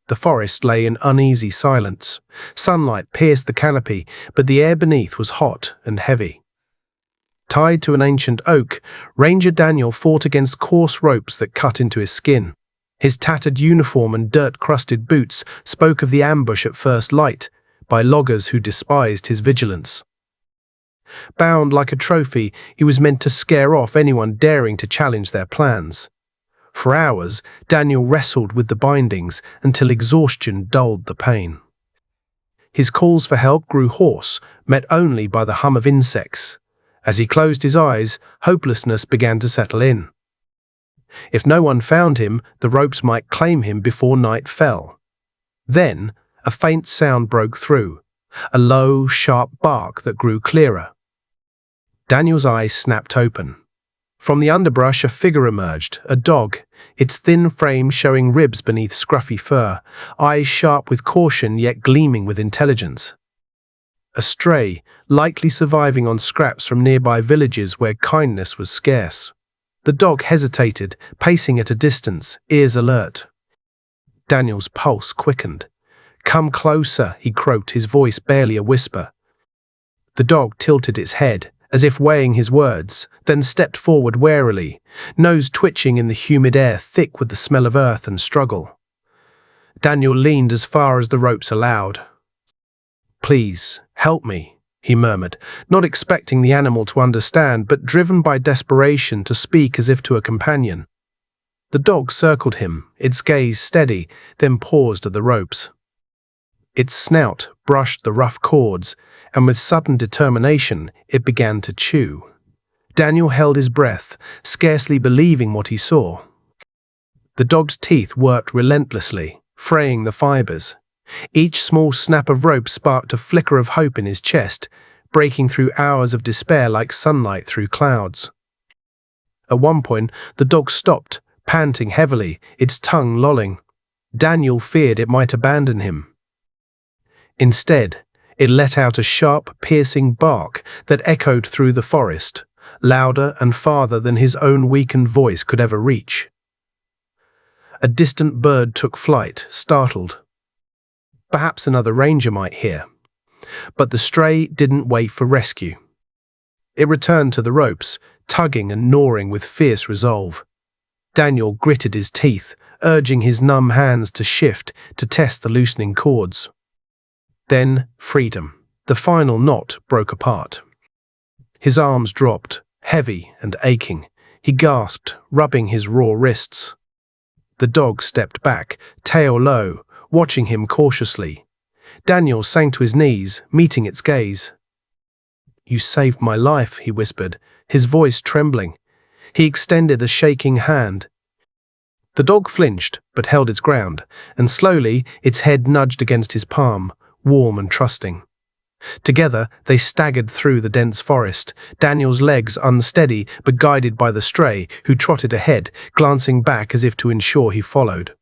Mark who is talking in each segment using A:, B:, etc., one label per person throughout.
A: The forest lay in uneasy silence. Sunlight pierced the canopy, but the air beneath was hot and heavy. Tied to an ancient oak, Ranger Daniel fought against coarse ropes that cut into his skin. His tattered uniform and dirt-crusted boots spoke of the ambush at first light, by loggers who despised his vigilance. Bound like a trophy, he was meant to scare off anyone daring to challenge their plans. For hours, Daniel wrestled with the bindings until exhaustion dulled the pain. His calls for help grew hoarse, met only by the hum of insects. As he closed his eyes, hopelessness began to settle in. If no one found him, the ropes might claim him before night fell. Then, a faint sound broke through, a low, sharp bark that grew clearer. Daniel's eyes snapped open. From the underbrush, a figure emerged, a dog, its thin frame showing ribs beneath scruffy fur, eyes sharp with caution yet gleaming with intelligence. A stray, likely surviving on scraps from nearby villages where kindness was scarce. The dog hesitated, pacing at a distance, ears alert. Daniel's pulse quickened. "Come closer," he croaked, his voice barely a whisper. The dog tilted its head, as if weighing his words, then stepped forward warily, nose twitching in the humid air thick with the smell of earth and struggle. Daniel leaned as far as the ropes allowed. "Please, help me," he murmured, not expecting the animal to understand, but driven by desperation to speak as if to a companion. The dog circled him, its gaze steady, then paused at the ropes. Its snout brushed the rough cords, and with sudden determination, it began to chew. Daniel held his breath, scarcely believing what he saw. The dog's teeth worked relentlessly, fraying the fibers. Each small snap of rope sparked a flicker of hope in his chest, breaking through hours of despair like sunlight through clouds. At one point, the dog stopped, panting heavily, its tongue lolling. Daniel feared it might abandon him. Instead, it let out a sharp, piercing bark that echoed through the forest, louder and farther than his own weakened voice could ever reach. A distant bird took flight, startled. Perhaps another ranger might hear. But the stray didn't wait for rescue. It returned to the ropes, tugging and gnawing with fierce resolve. Daniel gritted his teeth, urging his numb hands to shift, to test the loosening cords. Then, freedom. The final knot broke apart. His arms dropped, heavy and aching. He gasped, rubbing his raw wrists. The dog stepped back, tail low, watching him cautiously. Daniel sank to his knees, meeting its gaze. "You saved my life," he whispered, his voice trembling. He extended a shaking hand. The dog flinched, but held its ground, and slowly its head nudged against his palm, warm and trusting. Together, they staggered through the dense forest, Daniel's legs unsteady but guided by the stray, who trotted ahead, glancing back as if to ensure he followed.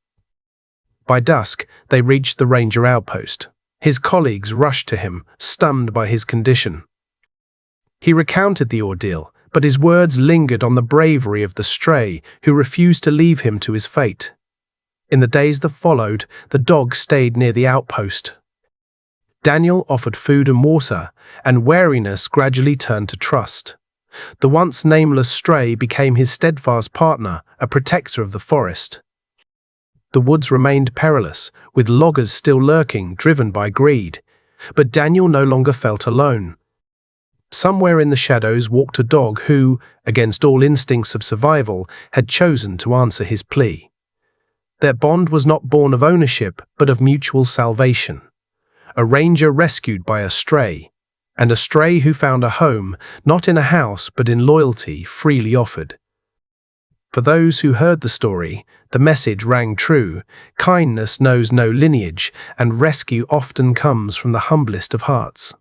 A: By dusk, they reached the ranger outpost. His colleagues rushed to him, stunned by his condition. He recounted the ordeal, but his words lingered on the bravery of the stray, who refused to leave him to his fate. In the days that followed, the dog stayed near the outpost. Daniel offered food and water, and wariness gradually turned to trust. The once nameless stray became his steadfast partner, a protector of the forest. The woods remained perilous, with loggers still lurking, driven by greed. But Daniel no longer felt alone. Somewhere in the shadows walked a dog who, against all instincts of survival, had chosen to answer his plea. Their bond was not born of ownership, but of mutual salvation. A ranger rescued by a stray, and a stray who found a home, not in a house but in loyalty freely offered. For those who heard the story, the message rang true: kindness knows no lineage, and rescue often comes from the humblest of hearts.